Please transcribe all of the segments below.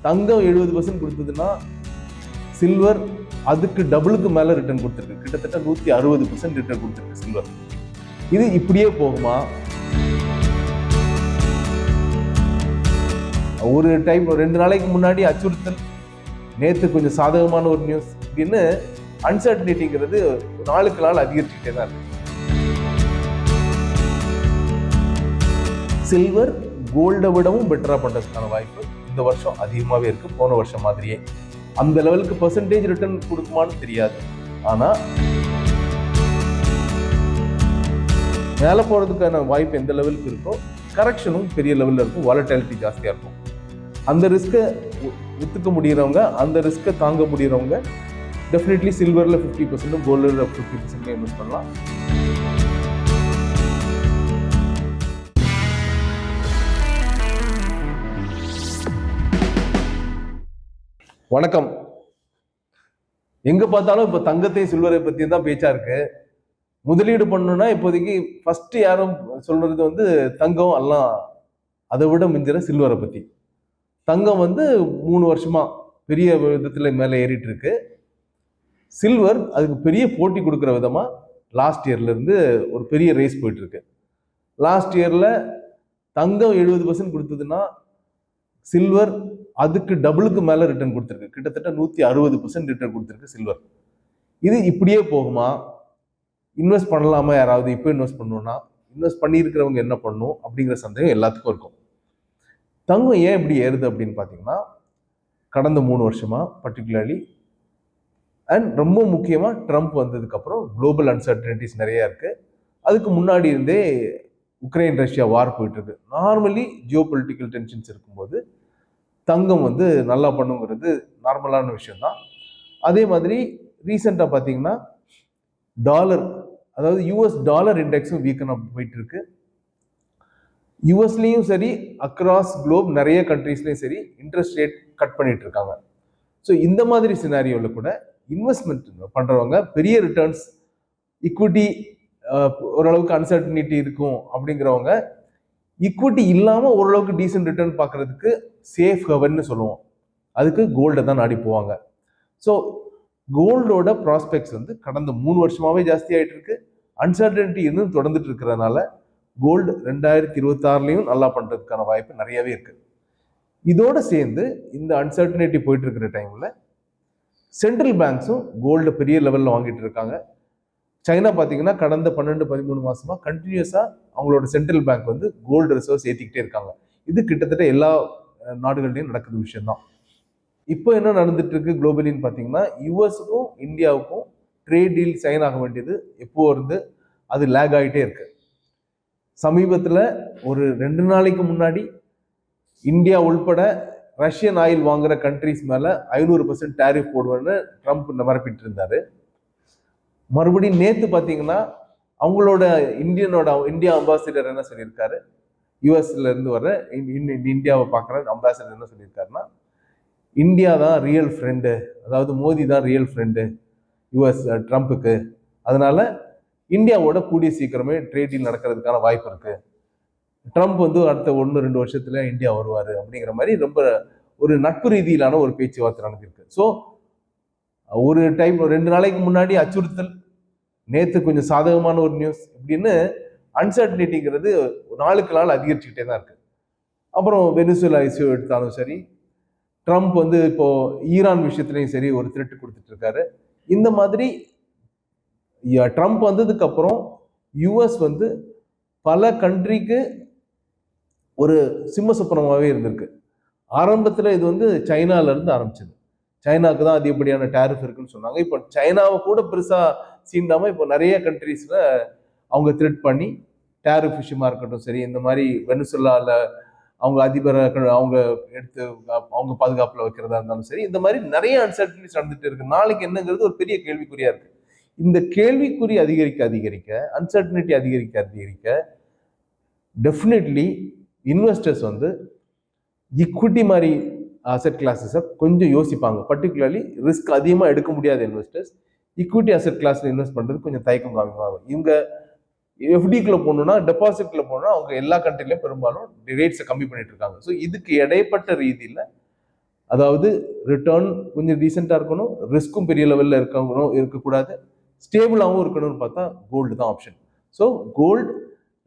தங்கம் 70% கொடுத்ததுன்னா silver அதுக்கு டபுளுக்கு மேல return கொடுத்துருக்கு. கிட்டத்தட்ட 160% ரிட்டர்ன் கொடுத்துருக்கு சில்வர். இது இப்படியே போகுமா? ஒரு டைம் 2 நாளைக்கு முன்னாடி அச்சுறுத்தல், நேற்று கொஞ்சம் சாதகமான ஒரு நியூஸ், அப்படின்னு அன்சர்டனிட்டிங்கிறது நாளுக்கு நாள் அதிகரிச்சுட்டே தான் இருக்கு. சில்வர் கோல்டை விடவும் பெட்டரா பண்றதுக்கான வாய்ப்பு இந்த வருஷம் அதிகமாகவே இருக்கு, போன வருஷம் மாதிரியே. அந்த லெவலுக்கு பெர்சன்டேஜ் ரிட்டர்ன் கொடுக்குமான்னு தெரியாது. ஆனா மேலே போறதுக்கான வாய்ப்பு எந்த லெவலுக்கு இருக்கோ, கரெக்ஷனும் பெரிய லெவலில் இருக்கும், வாலட்டிலிட்டி ஜாஸ்தியாக இருக்கும். அந்த ரிஸ்க்கை ஒத்துக்க முடியறவங்க, அந்த ரிஸ்க்கை தாங்க முடியறவங்க டெஃபினெட்லி சில்வரில் 50%, கோல்டில் 50% இன்வெஸ்ட் பண்ணலாம். வணக்கம். எங்க பார்த்தாலும் இப்போ தங்கத்தையும் சில்வரை பற்றி தான் பேச்சா இருக்கு. முதலீடு பண்ணணும்னா இப்போதைக்கு ஃபர்ஸ்ட் யாரும் சொல்றது வந்து தங்கம் எல்லாம், அதை விட மிஞ்சிற சில்வரை பற்றி. தங்கம் வந்து 3 வருஷமா பெரிய விதத்துல மேலே ஏறிட்டு இருக்கு. சில்வர் அதுக்கு பெரிய போட்டி கொடுக்குற விதமா லாஸ்ட் இயர்ல இருந்து ஒரு பெரிய ரேஸ் போயிட்டு இருக்கு. லாஸ்ட் இயர்ல தங்கம் 70% கொடுத்ததுன்னா சில்வர் அதுக்கு டபுளுக்கு மேல ரிட்டர்ன் கொடுத்துருக்கு. கிட்டத்தட்ட 160% ரிட்டர்ன் கொடுத்துருக்கு சில்வர். இது இப்படியே போகுமா? இன்வெஸ்ட் பண்ணலாமா? யாராவது இப்போ இன்வெஸ்ட் பண்ணணும்னா இன்வெஸ்ட் பண்ணியிருக்கிறவங்க என்ன பண்ணணும் அப்படிங்கிற சந்தேகம் எல்லாத்துக்கும் இருக்கும். தங்கம் ஏன் இப்படி ஏறுது அப்படின்னு பார்த்தீங்கன்னா, கடந்த 3 வருஷமா பர்டிகுலர்லி அண்ட் ரொம்ப முக்கியமா ட்ரம்ப் வந்ததுக்கு அப்புறம் குளோபல் அன்சர்டனிட்டிஸ் நிறைய இருக்கு. அதுக்கு முன்னாடி இருந்தே உக்ரைன் ரஷ்யா வார் போயிட்டு இருக்கு. நார்மலி ஜியோ பொலிட்டிக்கல் டென்ஷன்ஸ் இருக்கும்போது தங்கம் வந்து நல்லா பண்ணுங்கிறது நார்மலான விஷயம் தான். அதே மாதிரி ரீசெண்டாக பார்த்தீங்கன்னா டாலர், அதாவது யூஎஸ் டாலர் இண்டெக்ஸும் வீக்கனாக போயிட்டு இருக்கு. யூஎஸ்லேயும் சரி, அக்ராஸ் குளோப் நிறைய கண்ட்ரீஸ்லையும் சரி இன்ட்ரெஸ்ட் ரேட் கட் பண்ணிட்டு இருக்காங்க. ஸோ இந்த மாதிரி சினாரியோவில் கூட இன்வெஸ்ட்மெண்ட் பண்ணுறவங்க பெரிய ரிட்டர்ன்ஸ், ஈக்விட்டி ஓரளவுக்கு அன்சர்டனிட்டி இருக்கும் அப்படிங்கிறவங்க ஈக்விட்டி இல்லாமல் ஓரளவுக்கு டீசென்ட் ரிட்டர்ன் பார்க்கறதுக்கு சேஃப் ஹெவன்னு சொல்லுவோம். அதுக்கு கோல்டை தான் நாடி போவாங்க. ஸோ கோல்டோட ப்ராஸ்பெக்ட்ஸ் வந்து கடந்த 3 வருஷமாவே ஜாஸ்தி ஆகிட்டு இருக்கு. அன்சர்டனிட்டி இன்னும் தொடர்ந்துட்டு இருக்கிறதுனால கோல்டு 2026லையும் நல்லா பண்றதுக்கான வாய்ப்பு நிறையவே இருக்கு. இதோட சேர்ந்து இந்த அன்சர்டனிட்டி போயிட்டு இருக்கிற டைம்ல சென்ட்ரல் பேங்க்ஸும் கோல்டு பெரிய லெவல்ல வாங்கிட்டு இருக்காங்க. சைனா பார்த்தீங்கன்னா கடந்த 12-13 மாசமா கண்டினியூஸா அவங்களோட சென்ட்ரல் பேங்க் வந்து கோல்டு ரிசர்வ்ஸ் ஏற்றிக்கிட்டே இருக்காங்க. இது கிட்டத்தட்ட எல்லா நாடுகள்லையும் நடக்குது விஷயம்தான். இப்போ என்ன நடந்துட்டு இருக்கு குளோபலின்னு பார்த்தீங்கன்னா, யூஎஸுக்கும் இந்தியாவுக்கும் ட்ரேட் டீல் சைன் ஆக வேண்டியது எப்போ இருந்து அது லேக் ஆகிட்டே இருக்கு. சமீபத்தில் ஒரு 2 நாளைக்கு முன்னாடி இந்தியா உள்பட ரஷ்யன் ஆயில் வாங்குற கண்ட்ரிஸ் மேல 500% டேரிஃப் போடுவேன்னு ட்ரம்ப் மறப்பிட்டு இருந்தாரு. மறுபடியும் நேத்து பாத்தீங்கன்னா அவங்களோட இந்தியா அம்பாசிடர் என்ன சொல்லியிருக்காரு, யூஎஸ்ல இருந்து வர இந்தியாவை பார்க்குற அம்பாசிடர் என்ன சொல்லியிருக்காருன்னா, இந்தியா தான் ரியல் ஃப்ரெண்டு, அதாவது மோடி தான் ரியல் ஃப்ரெண்டு யூஎஸ் ட்ரம்ப்புக்கு, அதனால இந்தியாவோட கூடிய சீக்கிரமே ட்ரேட் டீல் நடக்கிறதுக்கான வாய்ப்பு இருக்கு, ட்ரம்ப் வந்து அடுத்த 1-2 வருஷத்துல இந்தியா வருவாரு அப்படிங்கிற மாதிரி ரொம்ப ஒரு நட்பு ரீதியிலான ஒரு பேச்சுவார்த்தை நடந்திருக்கு. ஸோ ஒரு டைம் 2 நாளைக்கு முன்னாடி அச்சுறுத்தல், நேற்று கொஞ்சம் சாதகமான ஒரு நியூஸ், இப்படின்னு அன்சர்டனிட்டிங்கிறது நாளுக்கு நாள் அதிகரிச்சுக்கிட்டே தான் இருக்கு. அப்புறம் வெனிசுலா இஷ்யூ எடுத்தாலும் சரி, ட்ரம்ப் வந்து இப்போ ஈரான் விஷயத்துலையும் சரி ஒரு த்ரெட் கொடுத்துட்டு இருக்காரு. இந்த மாதிரி ட்ரம்ப் வந்ததுக்கு அப்புறம் யூஎஸ் வந்து பல கண்ட்ரிக்கு ஒரு சிம்ம சொப்பனமாகவே இருந்திருக்கு. ஆரம்பத்தில் இது வந்து சைனால இருந்து ஆரம்பிச்சது. சைனாவுக்கு தான் அதிகப்படியான டேரிஃப் இருக்குன்னு சொன்னாங்க. இப்போ சைனாவை கூட பெருசா சீண்டாம இப்போ நிறைய கண்ட்ரீஸ்ல அவங்க த்ரெட் பண்ணி டேரிஃப் விஷயமா இருக்கட்டும் சரி, இந்த மாதிரி வெனிசுலால அவங்க அதிபரை அவங்க எடுத்து அவங்க பாதுகாப்புல வைக்கிறதா இருந்தாலும் சரி, இந்த மாதிரி நிறைய அன்சர்டனிட்டிஸ் நடந்துட்டு இருக்கு. நாளைக்கு என்னங்கிறது ஒரு பெரிய கேள்விக்குறியா இருக்கு. இந்த கேள்விக்குறி அதிகரிக்க அன்சர்டனிட்டி அதிகரிக்க டெஃபினெட்லி இன்வெஸ்டர்ஸ் வந்து ஈக்விட்டி மாதிரி அசெட் கிளாஸஸை கொஞ்சம் யோசிப்பாங்க. பர்டிகுலர்லி ரிஸ்க் அதிகமாக எடுக்க முடியாத இன்வெஸ்டர்ஸ் ஈக்விட்டி அசெட் கிளாஸில் இன்வெஸ்ட் பண்ணுறது கொஞ்சம் தயக்கம் காமிப்பாங்க. இவங்க எஃப்டிக்குள்ள போகணும்னா, டெபாசிட்ல போகணும்னா அவங்க எல்லா கண்ட்ரிலையும் பெரும்பாலும் ரேட்ஸை கம்மி பண்ணிட்டு இருக்காங்க. ஸோ இதுக்கு இடைப்பட்ட ரீதியில் அதாவது ரிட்டர்ன் கொஞ்சம் டீசெண்டாக இருக்கணும், ரிஸ்க்கும் பெரிய லெவலில் இருக்கக்கூடாது, ஸ்டேபிளாகவும் இருக்கணும்னு பார்த்தா கோல்டு தான் ஆப்ஷன். ஸோ கோல்டு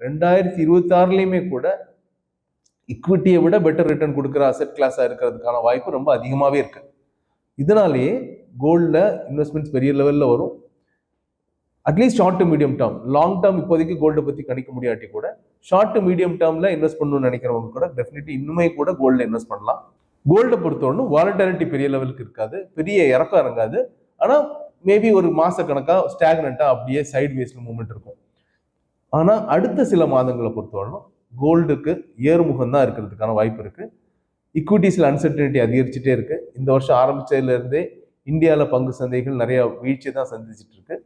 2026லையுமே கூட இக்விட்டியை விட பெட்டர் ரிட்டர்ன் கொடுக்குற அசெட் கிளாஸாக இருக்கிறதுக்கான வாய்ப்பு ரொம்ப அதிகமாகவே இருக்கு. இதனாலேயே கோல்டில் இன்வெஸ்ட்மெண்ட்ஸ் பெரிய லெவலில் வரும். At least short to medium term, long term இப்போதைக்கு கோல்டை பற்றி கணிக்க முடியாட்டி கூட ஷார்ட் டு மீடியம் டேர்மில் இன்வெஸ்ட் பண்ணணும்னு நினைக்கிறவங்க கூட டெஃபினெட்லி இன்னுமே கூட கோல்டில் இன்வெஸ்ட் பண்ணலாம். கோல்டை பொறுத்தவரை வாலட்டிலிட்டி பெரிய லெவலுக்கு இருக்காது, பெரிய இறக்கம் இறங்காது. ஆனால் மேபி ஒரு மாச கணக்காக ஸ்டாக்னண்ட்டாக அப்படியே சைட் வேஸ்ல மூவ்மெண்ட் இருக்கும். ஆனால் அடுத்த சில மாதங்களை பொறுத்தவரை கோல்டுக்கு ஏறுமுகம் தான் இருக்கிறதுக்கான வாய்ப்பு இருக்கு. ஈக்விட்டிஸில் அன்சர்டனிட்டி அதிகரிச்சுட்டே இருக்கு. இந்த வருஷம் ஆரம்பிச்சதுலேருந்தே இந்தியாவில் பங்கு சந்தைகள் நிறைய வீழ்ச்சி தான் சந்திச்சுட்டு இருக்கு.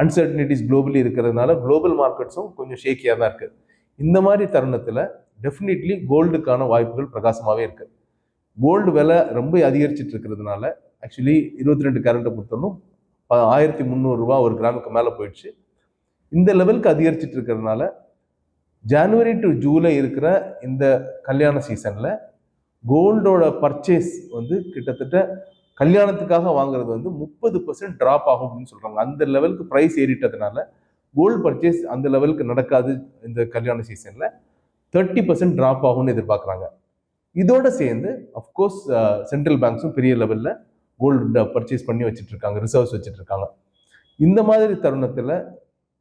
அன்சர்டனிட்டிஸ் குளோபலி இருக்கிறதுனால குளோபல் மார்க்கெட்ஸும் கொஞ்சம் ஷேக்கியாக தான் இருக்கு. இந்த மாதிரி தருணத்தில் டெஃபினெட்லி கோல்டுக்கான வாய்ப்புகள் பிரகாசமாகவே இருக்கு. கோல்டு விலை ரொம்ப அதிகரிச்சுட்டு இருக்கிறதுனால ஆக்சுவலி 22 கேரட்டை பொறுத்தவரைக்கும் 1300 ரூபா ஒரு கிராமுக்கு மேலே போயிடுச்சு. இந்த லெவலுக்கு அதிகரிச்சுட்டு இருக்கிறதுனால ஜனவரி டு ஜூலை இருக்கிற இந்த கல்யாண சீசன்ல கோல்டோட பர்ச்சேஸ் வந்து கிட்டத்தட்ட கல்யாணத்துக்காக வாங்குறது வந்து 30% டிராப் ஆகும் அப்படின்னு சொல்றாங்க. அந்த லெவலுக்கு ப்ரைஸ் ஏறிட்டதுனால கோல்டு பர்ச்சேஸ் அந்த லெவலுக்கு நடக்காது. இந்த கல்யாண சீசன்ல 30% டிராப் ஆகும்னு எதிர்பார்க்குறாங்க. இதோட சேர்ந்து அஃப்கோர்ஸ் சென்ட்ரல் பேங்க்ஸும் பெரிய லெவலில் கோல்டு பர்ச்சேஸ் பண்ணி வச்சுட்டு இருக்காங்க, ரிசர்வ்ஸ் வச்சுட்டு இருக்காங்க. இந்த மாதிரி தருணத்தில்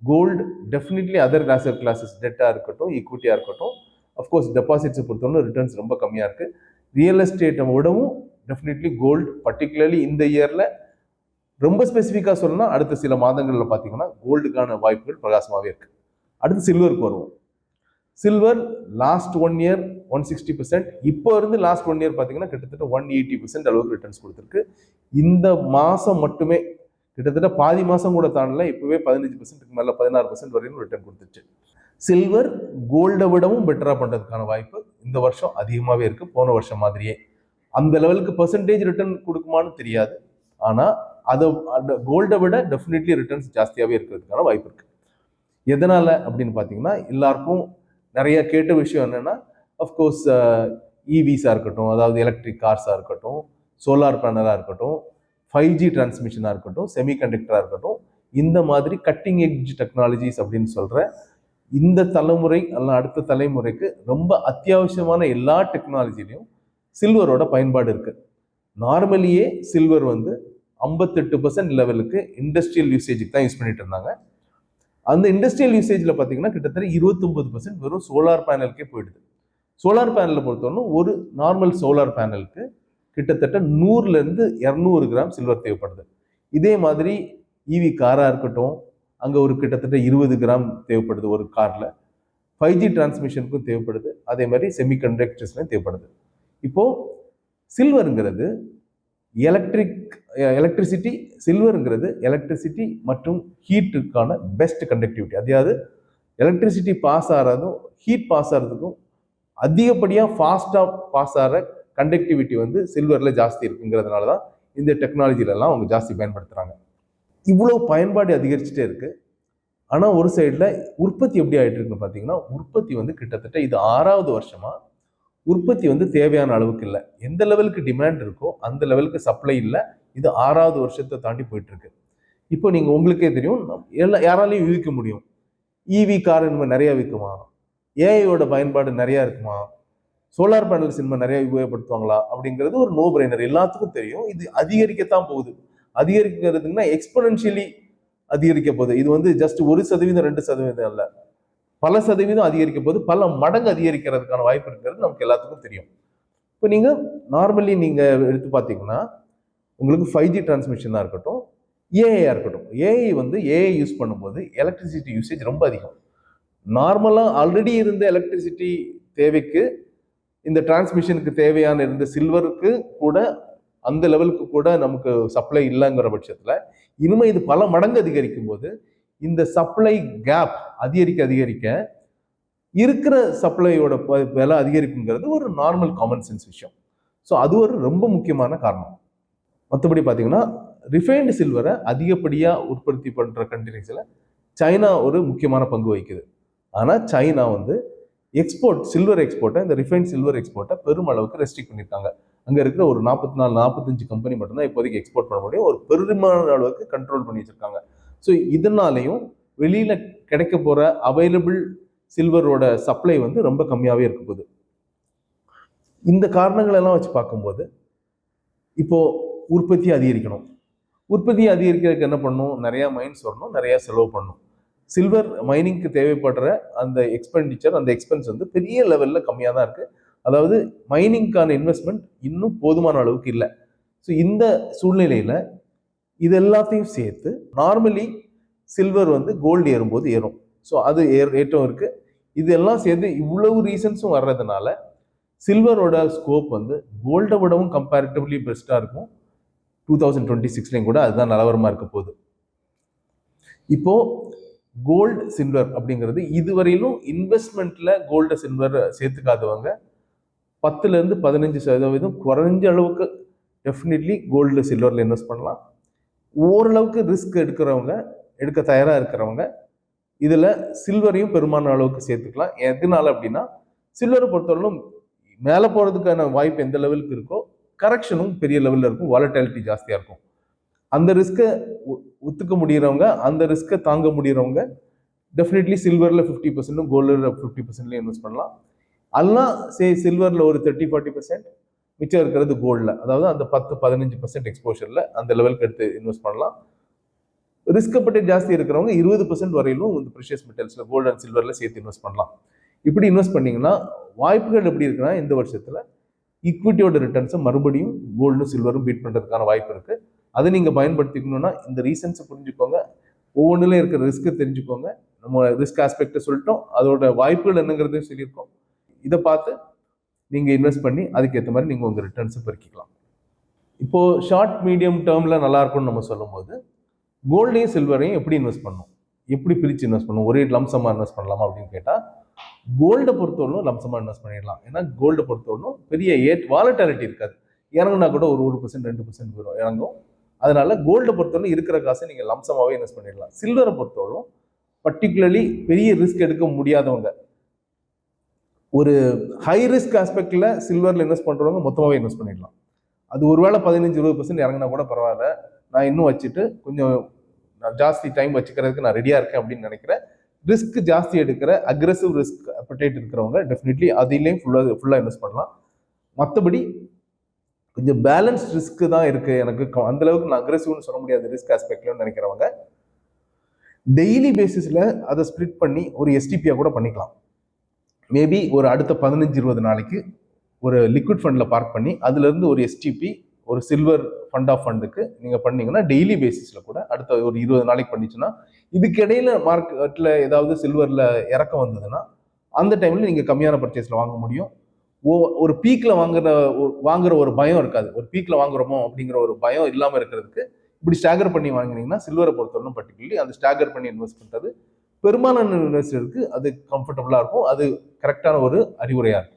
gold definitely other asset classes, டெட்டாக இருக்கட்டும், ஈக்விட்டியாக இருக்கட்டும், அஃப்கோர்ஸ் டெபாசிட்ஸை பொறுத்தவரை ரிட்டர்ன்ஸ் ரொம்ப கம்மியாக இருக்குது. ரியல் எஸ்டேட்டை விடவும் டெஃபினெட்லி கோல்டு பர்டிகுலர்லி இந்த இயரில் ரொம்ப ஸ்பெசிஃபிக்காக சொல்லணும்னா அடுத்த சில மாதங்களில் பார்த்தீங்கன்னா கோல்டுக்கான வாய்ப்புகள் பிரகாசமாகவே இருக்குது. அடுத்து சில்வருக்கு வருவோம். சில்வர் லாஸ்ட் 1 இயர் 160%, இப்போ இருந்து லாஸ்ட் 1 இயர் பார்த்தீங்கன்னா கிட்டத்தட்ட 180% அளவுக்கு ரிட்டர்ன்ஸ் கொடுத்துருக்கு. இந்த மாதம் மட்டுமே கிட்டத்தட்ட பாதி மாதம் கூட தாண்டல, இப்போவே 15%க்கு மேலே 16% வரையும் ரிட்டர்ன் கொடுத்துச்சு. சில்வர் கோல்டை விடவும் பெட்டராக பண்ணுறதுக்கான வாய்ப்பு இந்த வருஷம் அதிகமாகவே இருக்குது, போன வருஷம் மாதிரியே. அந்த லெவலுக்கு பர்சன்டேஜ் ரிட்டர்ன் கொடுக்குமான்னு தெரியாது, ஆனால் அதை கோல்டை விட டெஃபினெட்லி ரிட்டர்ன்ஸ் ஜாஸ்தியாகவே இருக்கிறதுக்கான வாய்ப்பு இருக்குது. எதனால் அப்படின்னு பார்த்தீங்கன்னா எல்லாருக்கும் நிறைய கேட்ட விஷயம் என்னென்னா, அஃப்கோர்ஸ் இவிஸாக இருக்கட்டும், அதாவது எலக்ட்ரிக் கார்ஸாக இருக்கட்டும், சோலார் பேனலாக இருக்கட்டும், 5G டிரான்ஸ்மிஷனாக இருக்கட்டும், செமிகண்டக்டராக இருக்கட்டும், இந்த மாதிரி கட்டிங் எட்ஜ் டெக்னாலஜிஸ் அப்படின்னு சொல்கிற இந்த தலைமுறை அல்ல அடுத்த தலைமுறைக்கு ரொம்ப அத்தியாவசியமான எல்லா டெக்னாலஜிலையும் சில்வரோட பயன்பாடு இருக்குது. நார்மலியே சில்வர் வந்து 58% லெவலுக்கு இண்டஸ்ட்ரியல் யூசேஜுக்கு தான் யூஸ் பண்ணிட்டு இருந்தாங்க. அந்த இண்டஸ்ட்ரியல் யூசேஜில் பார்த்தீங்கன்னா கிட்டத்தட்ட 29% வெறும் சோலார் பேனலுக்கே போயிடுது. சோலார் பேனலில் பொறுத்தவரை ஒரு நார்மல் சோலார் பேனலுக்கு கிட்டத்தட்ட 100லேருந்து 200 கிராம் சில்வர் தேவைப்படுது. இதே மாதிரி இவி காராக இருக்கட்டும், அங்கே ஒரு கிட்டத்தட்ட 20 கிராம் தேவைப்படுது ஒரு காரில். 5G டிரான்ஸ்மிஷனுக்கும் தேவைப்படுது, அதே மாதிரி செமிகண்டக்டர்ஸ்லையும் தேவைப்படுது. இப்போது சில்வருங்கிறது எலக்ட்ரிசிட்டி சில்வருங்கிறது எலக்ட்ரிசிட்டி மற்றும் ஹீட்டுக்கான பெஸ்ட் கண்டக்டிவிட்டி. அதாவது எலக்ட்ரிசிட்டி பாஸ் ஆகிறதும் ஹீட் பாஸ் ஆகிறதுக்கும் அதிகப்படியாக ஃபாஸ்ட்டாக பாஸ் ஆகிற கண்டக்டிவிட்டி வந்து சில்வரில் ஜாஸ்தி இருக்குங்கிறதுனால தான் இந்த டெக்னாலஜிலெல்லாம் அவங்க ஜாஸ்தி பயன்படுத்துகிறாங்க. இவ்வளோ பயன்பாடு அதிகரிச்சுட்டே இருக்கு. ஆனால் ஒரு சைடில் உற்பத்தி எப்படி ஆகிட்டு இருக்குன்னு பார்த்தீங்கன்னா, உற்பத்தி வந்து கிட்டத்தட்ட இது 6வது வருஷமாக உற்பத்தி வந்து தேவையான அளவுக்கு இல்லை. எந்த லெவலுக்கு டிமாண்ட் இருக்கோ அந்த லெவலுக்கு சப்ளை இல்லை. இது 6வது வருஷத்தை தாண்டி போயிட்டு இருக்கு. இப்போ நீங்கள் உங்களுக்கே தெரியும், யாராலையும் விற்க முடியும். இவி கார் இனிமேல் நிறையா விற்குமா, ஏஐயோட பயன்பாடு நிறையா இருக்குமா, சோலார் பேனல்ஸ் இனிமேல் நிறைய உபயோகப்படுத்துவாங்களா அப்படிங்கிறது ஒரு நோ பிரைனர், எல்லாத்துக்கும் தெரியும். இது அதிகரிக்கத்தான் போகுது. அதிகரிக்கிறதுன்னா எக்ஸ்பொனென்ஷியலி அதிகரிக்க போகுது. இது வந்து ஜஸ்ட் 1%, 2% அல்ல, பல சதவீதம் அதிகரிக்க போது, பல மடங்கு அதிகரிக்கிறதுக்கான வாய்ப்பு இருக்கிறது நமக்கு எல்லாத்துக்கும் தெரியும். இப்போ நீங்கள் நார்மலி நீங்கள் எடுத்து பார்த்தீங்கன்னா உங்களுக்கு 5G டிரான்ஸ்மிஷனாக இருக்கட்டும், ஏஐயாக இருக்கட்டும், ஏஐ வந்து ஏஐ யூஸ் பண்ணும்போது எலக்ட்ரிசிட்டி யூசேஜ் ரொம்ப அதிகம். நார்மலாக ஆல்ரெடி இருந்த எலக்ட்ரிசிட்டி தேவைக்கு இந்த டிரான்ஸ்மிஷனுக்கு தேவையான இருந்த சில்வருக்கு கூட அந்த லெவலுக்கு கூட நமக்கு சப்ளை இல்லைங்கிற பட்சத்தில் இனிமேல் இது பல மடங்கு அதிகரிக்கும் போது இந்த சப்ளை கேப் அதிகரிக்க இருக்கிற சப்ளையோட விலை அதிகரிக்குங்கிறது ஒரு நார்மல் காமன் சென்ஸ் விஷயம். ஸோ அது ஒரு ரொம்ப முக்கியமான காரணம். மற்றபடி பார்த்தீங்கன்னா ரிஃபைன்டு சில்வரை அதிகப்படியாக உற்பத்தி பண்ணுற கண்ட்ரிஸில் சைனா ஒரு முக்கியமான பங்கு வகிக்குது. ஆனால் சைனா வந்து சில்வர் எக்ஸ்போர்ட்டை, இந்த ரிஃபைன்ட் சில்வர் எக்ஸ்போர்ட்டை பெருமளவுக்கு ரெஸ்ட்ரிக்ட் பண்ணியிருக்காங்க. அங்கே இருக்கிற ஒரு 44-45 கம்பெனி மட்டும்தான் இப்போதைக்கு எக்ஸ்போர்ட் பண்ண முடியும். ஒரு பெருமான அளவுக்கு கண்ட்ரோல் பண்ணி வச்சிருக்காங்க. ஸோ இதனாலையும் வெளியில் கிடைக்க போகிற அவைலபிள் சில்வரோட சப்ளை வந்து ரொம்ப கம்மியாகவே இருக்க போகுது. இந்த காரணங்கள் எல்லாம் வச்சு பார்க்கும்போது இப்போ உற்பத்தி அதிகரிக்கணும். உற்பத்தி அதிகரிக்கிறதுக்கு என்ன பண்ணணும்? நிறையா மைன்ஸ் வரணும், நிறையா செலவு பண்ணணும். சில்வர் மைனிங்க்கு தேவைப்படுற அந்த எக்ஸ்பெண்டிச்சர், அந்த எக்ஸ்பென்ஸ் வந்து பெரிய லெவலில் கம்மியாக தான் இருக்குது. அதாவது மைனிங்க்கான இன்வெஸ்ட்மெண்ட் இன்னும் போதுமான அளவுக்கு இல்லை. ஸோ இந்த சூழ்நிலையில் இது எல்லாத்தையும் சேர்த்து நார்மலி சில்வர் வந்து கோல்டு ஏறும்போது ஏறும். ஸோ அது ஏற்றம் இருக்குது. இதெல்லாம் சேர்ந்து இவ்வளவு ரீசன்ஸும் வர்றதுனால சில்வரோட ஸ்கோப் வந்து கோல்டை விடவும் கம்பேரிட்டிவ்லி பெஸ்ட்டாக இருக்கும். 2026 கூட அதுதான் நிலவரமாக இருக்க போகுது. இப்போ கோல்டு சில்வர் அப்படிங்கிறது இதுவரையிலும் இன்வெஸ்ட்மெண்ட்ல கோல்டு சில்வர் சேர்த்துக்காதவங்க 10-15% குறைஞ்ச அளவுக்கு டெஃபினெட்லி கோல்டு சில்வரில் இன்வெஸ்ட் பண்ணலாம். ஓரளவுக்கு ரிஸ்க் எடுக்க தயாராக இருக்கிறவங்க இதில் சில்வரையும் பெருமான அளவுக்கு சேர்த்துக்கலாம். எதனால அப்படின்னா சில்வரை பொறுத்தவரைக்கும் மேலே போகிறதுக்கான வாய்ப்பு எந்த லெவலுக்கு இருக்கோ கரெக்ஷனும் பெரிய லெவலில் இருக்கும், வாலட்டிலிட்டி ஜாஸ்தியாக இருக்கும். அந்த ரிஸ்க்கை ஒத்துக்க முடிகிறவங்க, அந்த ரிஸ்க்கை தாங்க முடிகிறவங்க டெஃபினெட்லி சில்வரில் 50%, கோல்டில் 50% இன்வெஸ்ட் பண்ணலாம். அதெல்லாம் சில்வரில் ஒரு 30-40%, மிச்சம் இருக்கிறது கோல்டில், அதாவது அந்த 10-15% எக்ஸ்போஷரில் அந்த லெவலுக்கு எடுத்து இன்வெஸ்ட் பண்ணலாம். ரிஸ்க் பற்றி ஜாஸ்தி இருக்கிறவங்க 20% வரையிலும் இந்த ப்ரெஷியஸ் மெட்டல்ஸில் கோல்டு அண்ட் சில்வரில் சேர்த்து இன்வெஸ்ட் பண்ணலாம். இப்படி இன்வெஸ்ட் பண்ணிங்கன்னா வாய்ப்புகள் எப்படி இருக்குன்னா இந்த வருஷத்தில் ஈக்விட்டியோட ரிட்டர்ன்ஸை மறுபடியும் கோல்டும் சில்வரும் பீட் பண்ணுறதுக்கான வாய்ப்பு இருக்குது. அதை நீங்கள் பயன்படுத்திக்கணும்னா இந்த ரீசன்ஸை புரிஞ்சுக்கோங்க, ஒவ்வொன்றிலும் இருக்கிற ரிஸ்க்கை தெரிஞ்சுக்கோங்க. நம்ம ரிஸ்க் ஆஸ்பெக்டை சொல்லிட்டோம், அதோட வாய்ப்புகள் என்னங்கிறதையும் சொல்லியிருக்கோம். இதை பார்த்து நீங்கள் இன்வெஸ்ட் பண்ணி அதுக்கேற்ற மாதிரி நீங்கள் உங்கள் ரிட்டர்ன்ஸை பெருக்கிக்கலாம். இப்போது ஷார்ட் மீடியம் டேர்மில் நல்லா இருக்கும்னு நம்ம சொல்லும்போது கோல்டையும் சில்வரையும் எப்படி இன்வெஸ்ட் பண்ணணும், எப்படி பிரித்து இன்வெஸ்ட் பண்ணணும், ஒரே லம்சமாக இன்வெஸ்ட் பண்ணலாமா அப்படின்னு கேட்டால் கோல்டை பொறுத்தவரைக்கும் லம்சமாக இன்வெஸ்ட் பண்ணிடலாம். ஏன்னா கோல்டை பொறுத்தவரைக்கும் பெரிய வாலட்டிலிட்டி இருக்காது. இறங்குனா கூட ஒரு 1% 2% வரும் இறங்கும். அதனால கோல்டை பொறுத்தவரை இருக்கிற காசை நீங்கள் லம்சமாகவே இன்வெஸ்ட் பண்ணிடலாம். சில்வரை பொறுத்தவரைக்கும் பர்டிகுலர்லி பெரிய ரிஸ்க் எடுக்க முடியாதவங்க, ஒரு ஹை ரிஸ்க் ஆஸ்பெக்டில் சில்வரில் இன்வெஸ்ட் பண்ணுறவங்க மொத்தமாகவே இன்வெஸ்ட் பண்ணிடலாம். அது ஒருவேளை 15-20% இறங்கினா கூட பரவாயில்ல, நான் இன்னும் வச்சுட்டு கொஞ்சம் ஜாஸ்தி டைம் வச்சுக்கிறதுக்கு நான் ரெடியாக இருக்கேன் அப்படின்னு நினைக்கிறேன். ரிஸ்க் ஜாஸ்தி எடுக்கிற அக்ரெசிவ் ரிஸ்க் அப்படைட் இருக்கிறவங்க டெஃபினெட்லி அதிலேயும் ஃபுல்லாக இன்வெஸ்ட் பண்ணலாம். மற்றபடி கொஞ்சம் பேலன்ஸ் ரிஸ்க்கு தான் இருக்குது, எனக்கு அந்தளவுக்கு நான் அக்ரெசிவ்னு சொல்ல முடியாது ரிஸ்க் ஆஸ்பெக்ட்லன்னு நினைக்கிறவங்க டெய்லி பேசிஸில் அதை ஸ்ப்ளிட் பண்ணி ஒரு எஸ்டிபியாக கூட பண்ணிக்கலாம். மேபி ஒரு அடுத்த 15-20 நாளைக்கு ஒரு லிக்விட் ஃபண்டில் பார்க் பண்ணி அதுலேருந்து ஒரு எஸ்டிபி, ஒரு சில்வர் ஃபண்ட் ஆஃப் ஃபண்டுக்கு நீங்கள் பண்ணீங்கன்னா டெய்லி பேசிஸில் கூட அடுத்த ஒரு 20 நாளைக்கு பண்ணிச்சுன்னா இதுக்கு இடையில மார்க்கெட்டில் ஏதாவது சில்வரில் இறக்கம் வந்ததுன்னா அந்த டைமில் நீங்கள் கம்மியான பர்ச்சேஸில் வாங்க முடியும். ஒரு பீக்கில் வாங்குற ஒரு பயம் இருக்காது. ஒரு பீக்கில் வாங்குறோமோ அப்படிங்கிற ஒரு பயம் இல்லாமல் இருக்கிறதுக்கு இப்படி ஸ்டாகர் பண்ணி வாங்கினீங்கன்னா சில்வரை பொறுத்தவரைக்கும் பர்டிகுலர்லி அந்த ஸ்டாகர் பண்ணி இன்வெஸ்ட் பண்ணுறது பெரும்பாலான இன்வெஸ்டருக்கு அது கம்ஃபர்டபுளாக இருக்கும். அது கரெக்டான ஒரு அறிவுரையாக இருக்கும்.